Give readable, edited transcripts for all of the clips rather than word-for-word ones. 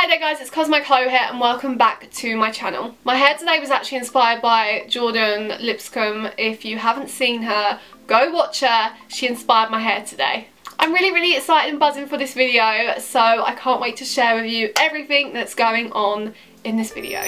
Hi there guys, it's CosmoClo here and welcome back to my channel. My hair today was actually inspired by Jordan Lipscomb. If you haven't seen her, go watch her. She inspired my hair today. I'm really excited and buzzing for this video, so I can't wait to share with you everything that's going on in this video.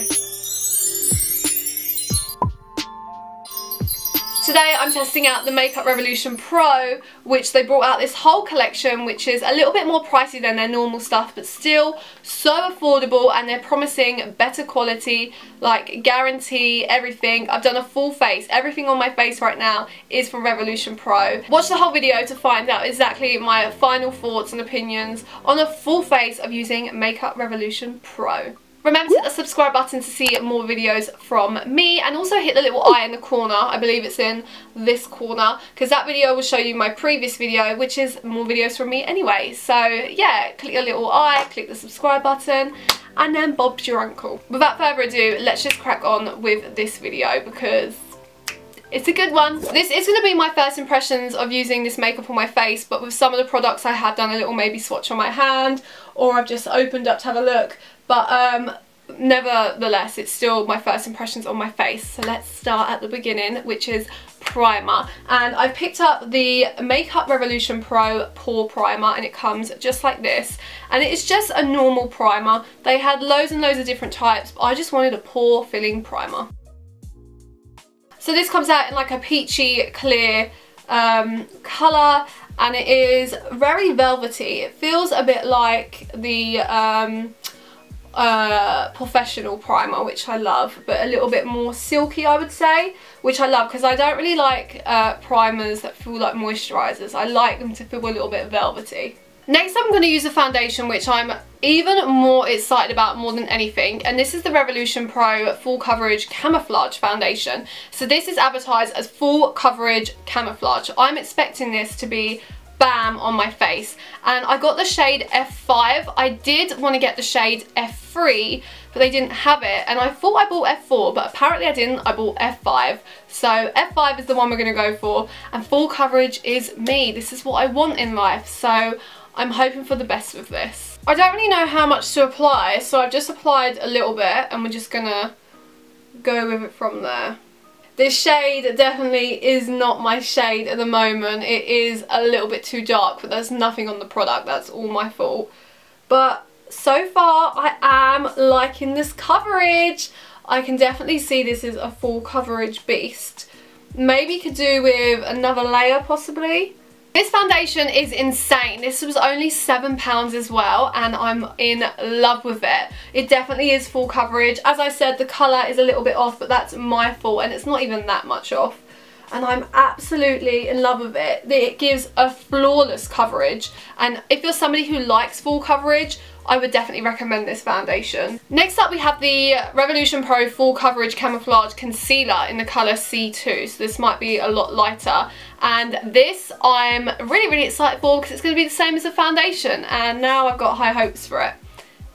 Today I'm testing out the Makeup Revolution Pro, which they brought out this whole collection, which is a little bit more pricey than their normal stuff, but still so affordable, and they're promising better quality, like guarantee everything. I've done a full face. Everything on my face right now is from Revolution Pro. Watch the whole video to find out exactly my final thoughts and opinions on a full face of using Makeup Revolution Pro. Remember to hit the subscribe button to see more videos from me, and also hit the little eye in the corner. I believe it's in this corner, because that video will show you my previous video, which is more videos from me anyway. So yeah, click the little eye, click the subscribe button, and then Bob's your uncle. Without further ado, let's just crack on with this video because it's a good one. This is going to be my first impressions of using this makeup on my face, but with some of the products I have done a little maybe swatch on my hand, or I've just opened up to have a look. But nevertheless, it's still my first impressions on my face. So let's start at the beginning, which is primer. And I've picked up the Makeup Revolution Pro Pore Primer, and it comes just like this. And it is just a normal primer. They had loads and loads of different types, but I just wanted a pore filling primer. So this comes out in like a peachy clear colour, and it is very velvety. It feels a bit like the Professional primer, which I love, but a little bit more silky, I would say, which I love because I don't really like primers that feel like moisturisers. I like them to feel a little bit velvety. Next I'm going to use a foundation which I'm even more excited about more than anything, and this is the Revolution Pro Full Coverage Camouflage Foundation. So this is advertised as Full Coverage Camouflage. I'm expecting this to be bam on my face, and I got the shade F5. I did want to get the shade F3, but they didn't have it, and I thought I bought F4, but apparently I didn't. I bought F5, so F5 is the one we're going to go for, and full coverage is me. This is what I want in life, so I'm hoping for the best with this. I don't really know how much to apply, so I've just applied a little bit, and we're just going to go with it from there. This shade definitely is not my shade at the moment. It is a little bit too dark, but there's nothing on the product. That's all my fault. But so far, I am liking this coverage. I can definitely see this is a full coverage beast. Maybe could do with another layer possibly. This foundation is insane. This was only £7 as well, and I'm in love with it. It definitely is full coverage. As I said, the colour is a little bit off, but that's my fault, and it's not even that much off. And I'm absolutely in love with it. It gives a flawless coverage, and if you're somebody who likes full coverage, I would definitely recommend this foundation. Next up we have the Revolution Pro Full Coverage Camouflage Concealer in the colour C2, so this might be a lot lighter. And this I'm really excited for because it's going to be the same as the foundation, and now I've got high hopes for it.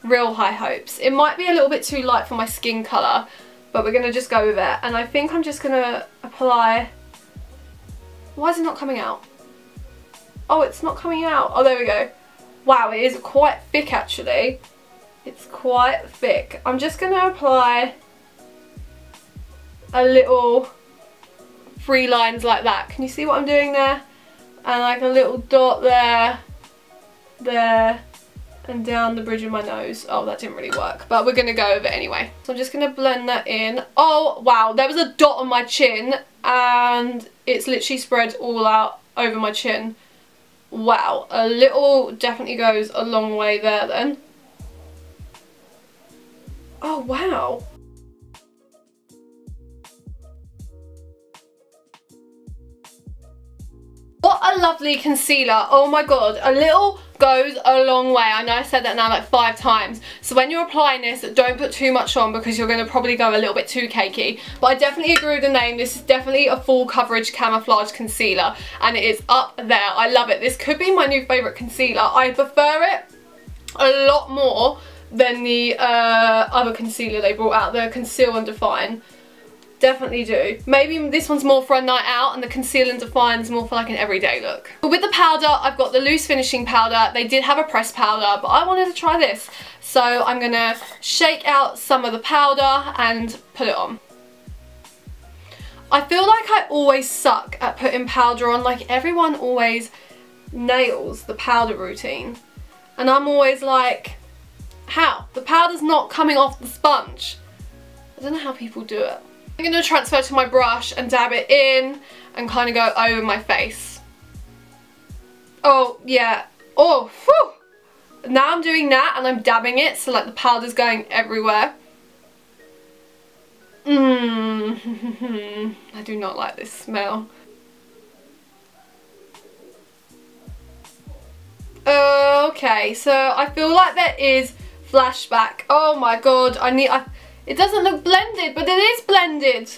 Real high hopes. It might be a little bit too light for my skin colour, but we're going to just go with it. And I think I'm just going to apply... Why is it not coming out? Oh, it's not coming out. Oh, there we go. Wow, it is quite thick actually. It's quite thick. I'm just going to apply a little 3 lines like that. Can you see what I'm doing there? And like a little dot there, there, and down the bridge of my nose. Oh, that didn't really work, but we're going to go with it anyway. So I'm just going to blend that in. Oh, wow, there was a dot on my chin, and it's literally spread all out over my chin. Wow, a little definitely goes a long way there then. Oh wow. What a lovely concealer. Oh my god, a little goes a long way. I know I said that now like 5 times. So when you're applying this, don't put too much on because you're going to probably go a little bit too cakey. But I definitely agree with the name. This is definitely a full coverage camouflage concealer, and it is up there. I love it. This could be my new favourite concealer. I prefer it a lot more than the other concealer they brought out, the Conceal and Define. Definitely do. Maybe this one's more for a night out and the Conceal and Define is more for like an everyday look. But with the powder, I've got the loose finishing powder. They did have a pressed powder, but I wanted to try this. So I'm gonna shake out some of the powder and put it on. I feel like I always suck at putting powder on. Like everyone always nails the powder routine. And I'm always like, how? The powder's not coming off the sponge. I don't know how people do it. I'm going to transfer to my brush and dab it in and kind of go over my face. Oh, yeah. Oh, whew. Now I'm doing that and I'm dabbing it so like the powder's going everywhere. I do not like this smell. Okay, so I feel like there is flashback. Oh my god, it doesn't look blended, but it is blended.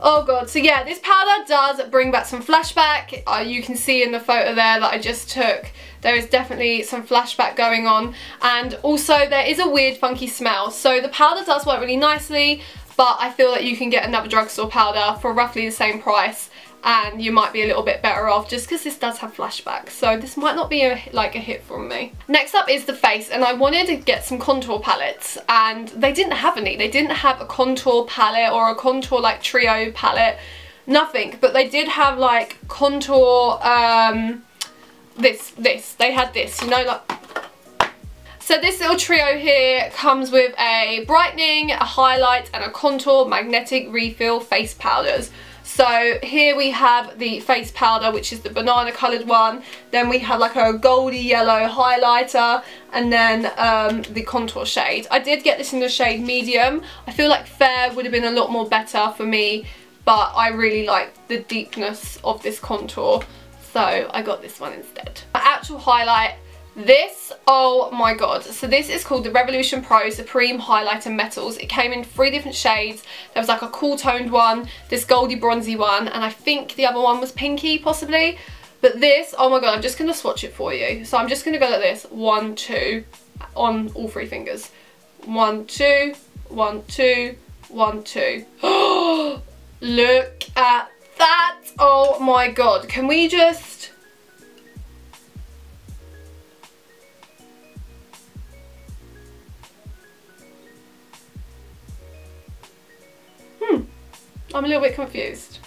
Oh god, so yeah, this powder does bring back some flashback. You can see in the photo there that I just took, there is definitely some flashback going on. And also there is a weird funky smell. So the powder does work really nicely, but I feel that you can get another drugstore powder for roughly the same price and you might be a little bit better off just because this does have flashback. So this might not be like a hit from me. Next up is the face, and I wanted to get some contour palettes and they didn't have any. They didn't have a contour palette or a contour like trio palette, nothing. But they did have like contour, they had this, you know, like. So this little trio here comes with a brightening, a highlight and a contour magnetic refill face powders. So here we have the face powder, which is the banana coloured one. Then we have like a goldy yellow highlighter and then the contour shade. I did get this in the shade medium. I feel like fair would have been a lot more better for me, but I really like the deepness of this contour. So I got this one instead. My actual highlight. This, oh my god, so this is called the Revolution Pro Supreme Highlighter Metals. It came in 3 different shades. There was like a cool toned one, this goldy bronzy one, and I think the other one was pinky possibly. But this, oh my god, I'm just going to swatch it for you. So I'm just going to go like this, 1, 2, on all 3 fingers. 1, 2, 1, 2, 1, 2. Look at that, oh my god, can we just... I'm a little bit confused.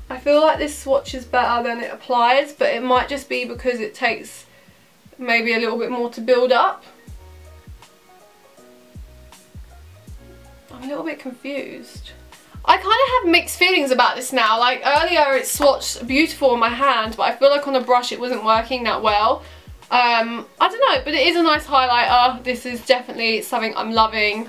I feel like this swatch is better than it applies, but it might just be because it takes maybe a little bit more to build up. I'm a little bit confused. I kind of have mixed feelings about this now. Like earlier it swatched beautiful on my hand, but I feel like on a brush it wasn't working that well. I don't know, but it is a nice highlighter. This is definitely something I'm loving.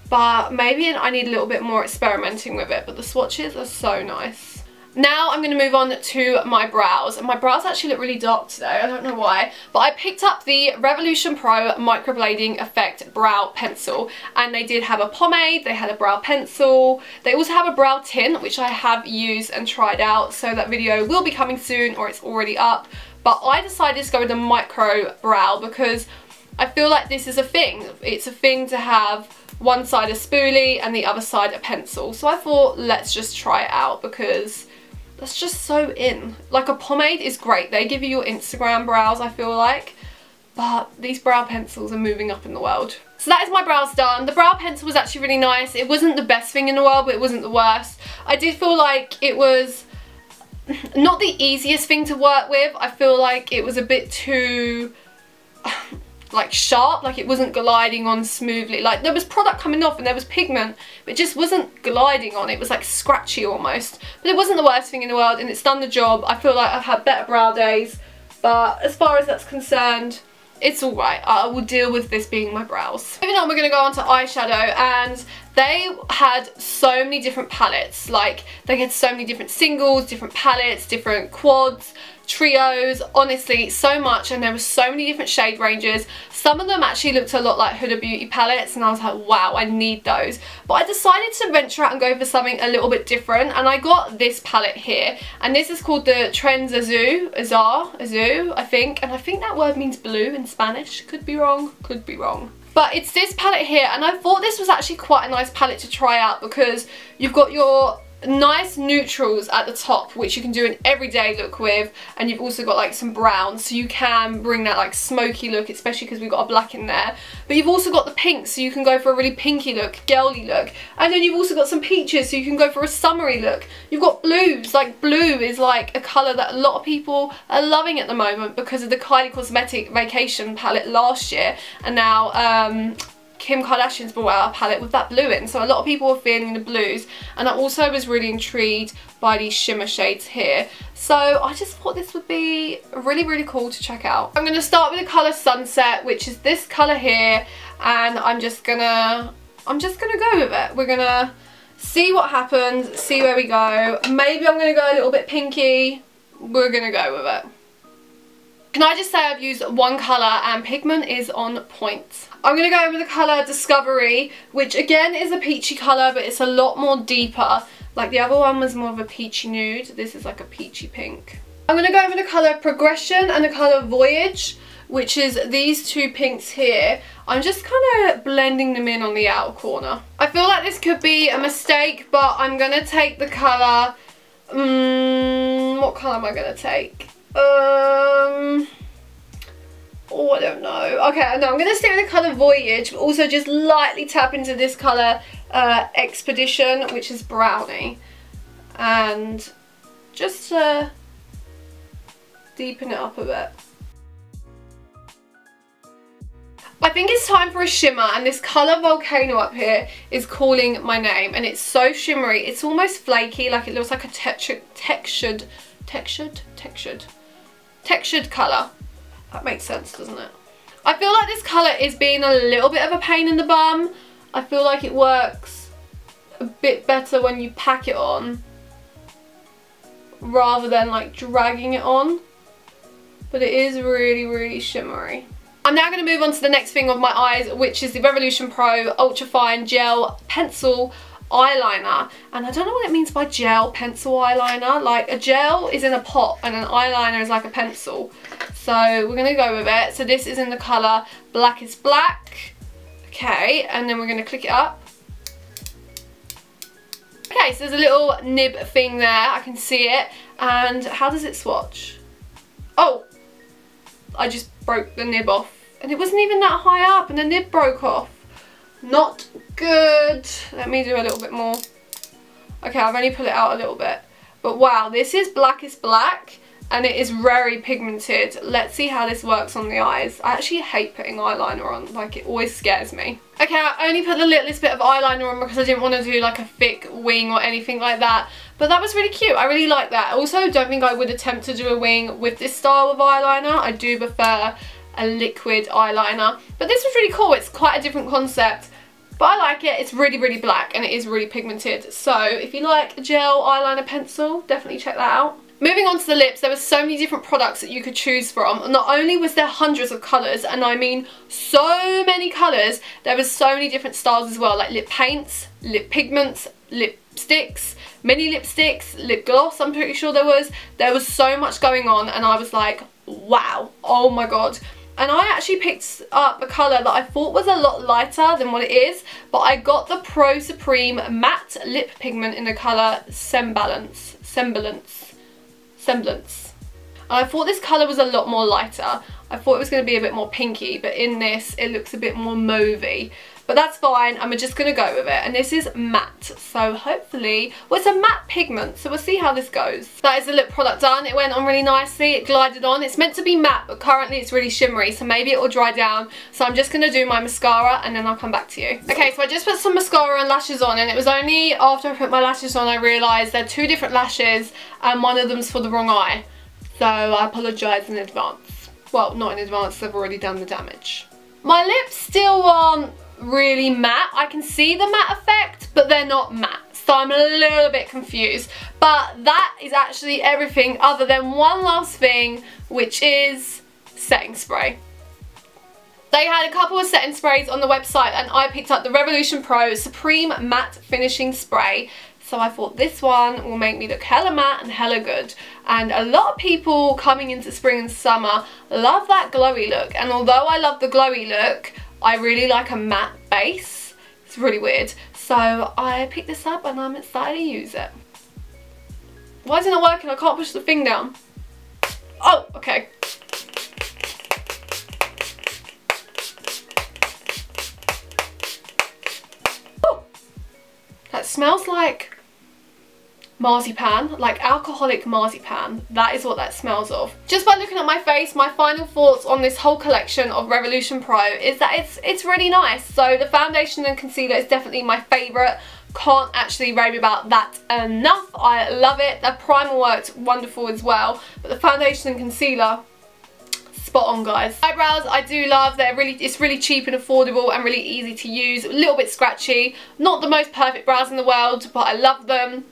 But maybe I need a little bit more experimenting with it, but the swatches are so nice. Now I'm going to move on to my brows, and my brows actually look really dark today, I don't know why, but I picked up the Revolution Pro Microblading Effect Brow Pencil, and they did have a pomade, they had a brow pencil, they also have a brow tint, which I have used and tried out, so that video will be coming soon, or it's already up, but I decided to go with the micro brow because I feel like this is a thing. It's a thing to have one side a spoolie and the other side a pencil. So I thought, let's just try it out because that's just so in. Like a pomade is great. They give you your Instagram brows, I feel like. But these brow pencils are moving up in the world. So that is my brows done. The brow pencil was actually really nice. It wasn't the best thing in the world, but it wasn't the worst. I did feel like it was not the easiest thing to work with. I feel like it was a bit too... like sharp, like it wasn't gliding on smoothly. Like there was product coming off and there was pigment, but it just wasn't gliding on. It was like scratchy almost. But it wasn't the worst thing in the world and it's done the job. I feel like I've had better brow days, but as far as that's concerned, it's alright. I will deal with this being my brows. Moving on, we're going to go on to eyeshadow, and they had so many different palettes. Like they had so many different singles, different palettes, different quads, trios, honestly so much, and there were so many different shade ranges. Some of them actually looked a lot like Huda Beauty palettes and I was like, wow, I need those. But I decided to venture out and go for something a little bit different, and I got this palette here, and this is called the Trends Azul, I think, and I think that word means blue in Spanish. Could be wrong, could be wrong. But it's this palette here, and I thought this was actually quite a nice palette to try out because you've got your nice neutrals at the top, which you can do an everyday look with, and you've also got like some browns, so you can bring that like smoky look, especially because we've got a black in there. But you've also got the pinks, so you can go for a really pinky look, girly look, and then you've also got some peaches, so you can go for a summery look. You've got blues, like blue is like a colour that a lot of people are loving at the moment because of the Kylie Cosmetic Vacation palette last year, and now Kim Kardashian's brought out a palette with that blue in, so a lot of people are feeling the blues, and I also was really intrigued by these shimmer shades here, so I just thought this would be really cool to check out. I'm going to start with the colour Sunset, which is this colour here, and I'm just gonna go with it. We're gonna see what happens, see where we go. Maybe I'm gonna go a little bit pinky. We're gonna go with it. Can I just say I've used one colour and pigment is on point. I'm going to go with the colour Discovery, which again is a peachy colour, but it's a lot more deeper. Like the other one was more of a peachy nude. This is like a peachy pink. I'm going to go with the colour Progression and the colour Voyage, which is these two pinks here. I'm just kind of blending them in on the outer corner. I feel like this could be a mistake, but I'm going to take the colour... what colour am I going to take? Oh, I don't know. Okay, no, I'm going to stick with the colour Voyage, but also just lightly tap into this colour Expedition, which is Brownie. And just deepen it up a bit. I think it's time for a shimmer, and this colour Volcano up here is calling my name, and it's so shimmery. It's almost flaky, like it looks like a textured colour. That makes sense, doesn't it? I feel like this colour is being a little bit of a pain in the bum. I feel like it works a bit better when you pack it on rather than like dragging it on. But it is really shimmery. I'm now going to move on to the next thing of my eyes, which is the Revolution Pro Ultra Fine Gel Pencil Eyeliner. And I don't know what it means by gel pencil eyeliner. Like a gel is in a pot and an eyeliner is like a pencil. So we're going to go with it. So this is in the colour Black is Black. Okay, and then we're going to click it up. Okay, so there's a little nib thing there. I can see it. And how does it swatch? Oh, I just broke the nib off. And it wasn't even that high up and the nib broke off. Not good. Let me do a little bit more. Okay, I've only put it out a little bit. But wow, this is Black is Black. And it is very pigmented. Let's see how this works on the eyes. I actually hate putting eyeliner on. Like, it always scares me. Okay, I only put the littlest bit of eyeliner on because I didn't want to do like a thick wing or anything like that. But that was really cute. I really like that. I also don't think I would attempt to do a wing with this style of eyeliner. I do prefer a liquid eyeliner. But this was really cool. It's quite a different concept. But I like it. It's really black and it is really pigmented. So if you like a gel eyeliner pencil, definitely check that out. Moving on to the lips, there were so many different products that you could choose from. Not only was there hundreds of colours, and I mean so many colours, there was so many different styles as well, like lip paints, lip pigments, lipsticks, mini lipsticks, lip gloss, I'm pretty sure there was. There was so much going on and I was like, wow, oh my god. And I actually picked up a colour that I thought was a lot lighter than what it is, but I got the Pro Supreme Matte Lip Pigment in the colour Semblance. And I thought this colour was a lot more lighter. I thought it was going to be a bit more pinky, but in this it looks a bit more mauvey. But that's fine, I'm just going to go with it. And this is matte, so hopefully, well, it's a matte pigment, so we'll see how this goes. That is the lip product done. It went on really nicely, it glided on. It's meant to be matte, but currently it's really shimmery, so maybe it will dry down. So I'm just going to do my mascara and then I'll come back to you. Okay, so I just put some mascara and lashes on, and it was only after I put my lashes on I realised they're two different lashes and one of them's for the wrong eye. So I apologise in advance. Well, not in advance, I've already done the damage. My lips still aren't really matte. I can see the matte effect, but they're not matte, so I'm a little bit confused. But that is actually everything other than one last thing, which is setting spray. They had a couple of setting sprays on the website and I picked up the Revolution Pro Supreme Matte Finishing Spray. So I thought this one will make me look hella matte and hella good. And a lot of people coming into spring and summer love that glowy look. And although I love the glowy look, I really like a matte base. It's really weird. So I picked this up and I'm excited to use it. Why is it not working? I can't push the thing down. Oh, okay. Oh, that smells like marzipan, like alcoholic marzipan. That is what that smells of. Just by looking at my face, my final thoughts on this whole collection of Revolution Pro is that it's really nice. So the foundation and concealer is definitely my favourite. Can't actually rave about that enough. I love it. The primer worked wonderful as well, but the foundation and concealer, spot on, guys. Eyebrows I do love. It's really cheap and affordable and really easy to use. A little bit scratchy. Not the most perfect brows in the world, but I love them.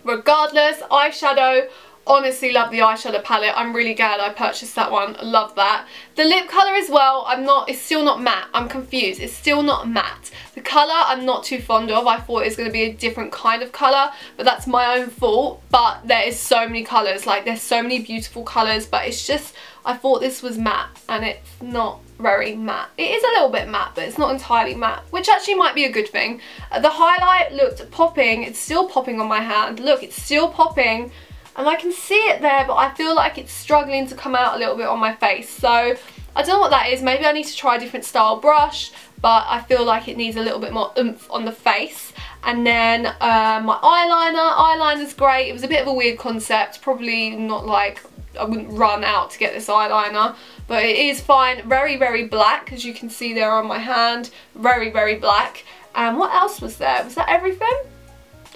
Regardless, eyeshadow, honestly love the eyeshadow palette. I'm really glad I purchased that one. Love that. The lip colour as well, it's still not matte. I'm confused. It's still not matte. The colour I'm not too fond of. I thought it was going to be a different kind of colour, but that's my own fault. But there is so many colours. Like, there's so many beautiful colours, but it's just, I thought this was matte and it's not very matte. It is a little bit matte, but it's not entirely matte, which actually might be a good thing. The highlight looked popping. It's still popping on my hand. Look, it's still popping. And I can see it there, but I feel like it's struggling to come out a little bit on my face. So I don't know what that is. Maybe I need to try a different style brush, but I feel like it needs a little bit more oomph on the face. And then my eyeliner's great. It was a bit of a weird concept. Probably not like, I wouldn't run out to get this eyeliner, but it is fine. Very, very black, as you can see there on my hand. Very, very black. And what else was there? Was that everything?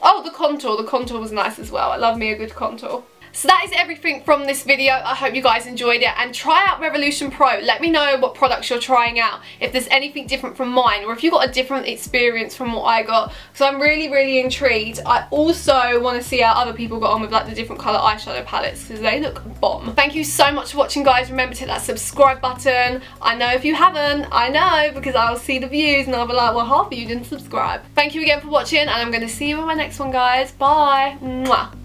Oh, the contour. The contour was nice as well. I love me a good contour. So that is everything from this video. I hope you guys enjoyed it, and try out Revolution Pro. Let me know what products you're trying out, if there's anything different from mine, or if you got a different experience from what I got, because I'm really, really intrigued. I also want to see how other people got on with like the different colour eyeshadow palettes, because they look bomb. Thank you so much for watching, guys. Remember to hit that subscribe button. I know if you haven't, I know, because I'll see the views and I'll be like, well, half of you didn't subscribe. Thank you again for watching, and I'm going to see you in my next one, guys. Bye. Mwah.